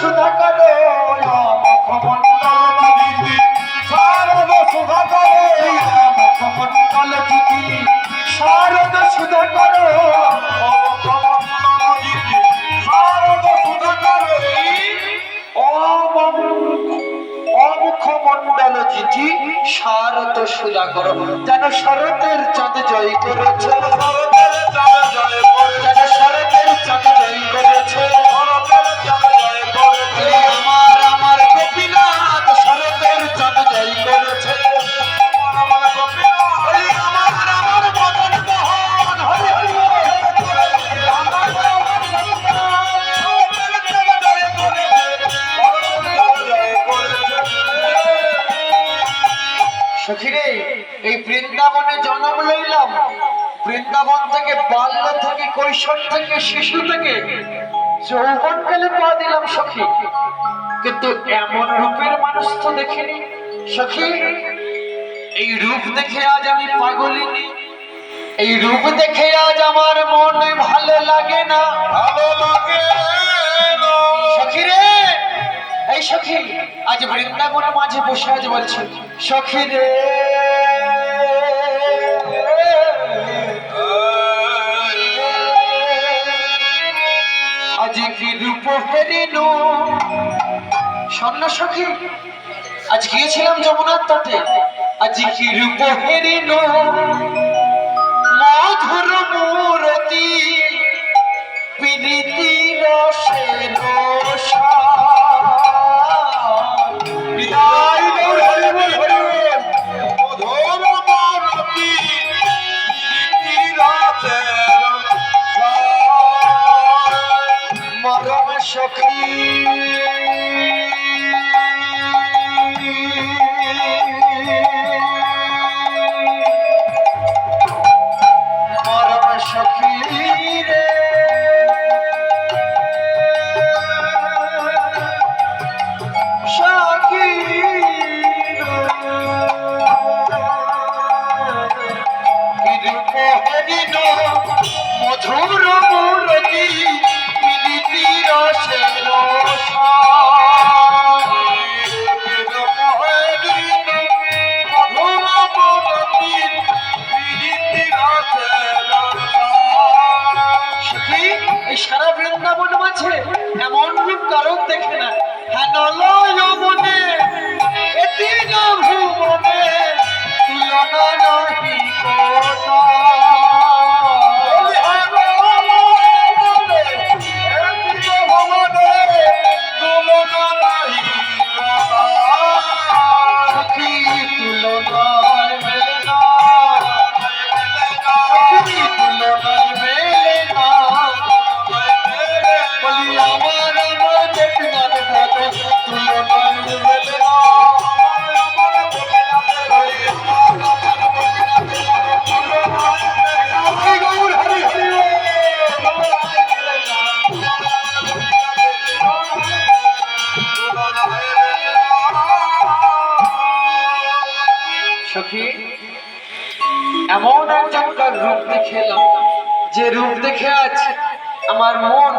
সুধা করো মুখমণ্ডল দিদি শারদ সুধা করো মুখমণ্ডল দিদি শারদ সুধা করো মুখমণ্ডল দিদি শারদ সুধা করো মুখমণ্ডল দিদি শারদ সুধা করো যেন শরতের চাঁদ জয় করেছে শরতের চাঁদ জয় করেছে শরতের চাঁদ জয় করেছে শরতের চাঁদ জয় করেছে আমার আমার গোপীনাথ শরতের চাঁদ জয় করেছে আমার গোপীনাথ আমার আমার মদন মোহন হরি হরি সখিরে এই বৃন্দাবনে জন্ম লইলাম বৃন্দাবন থেকে বাল্য থেকে কৈশোর থেকে শিশু থেকে যৌবনকালে পা দিলাম সখী কিন্তু এমন রূপের মানুষ তো দেখিনি সখী এই রূপ দেখে আজ আমি পাগলিনী এই রূপ দেখে আজ আমার মন ভালো লাগে না ভালো লাগে না সখী রে এই সখী আজ বৃন্দাবনের মাঝে বসে আজ বলছি সখী রে আজ কি রূপ হেরিনু স্বর্ণ সখী আজ গিয়েছিলাম যমুনার তটে আজ কি রূপ হেরিনু মধুর মূরতি প্রীতি রসের সখী মরম সখী রে সখী মধুর মূরতি সারা বৃন্দাবন মাঝে এমন রূপ কারণ দেখে না হ্যাঁ নলয় মনে এটি না ভুবনে তুলনা নাহি কোনো সখী এমন একজনকার রূপ দেখে এলাম যে রূপ দেখে আজ আমার মন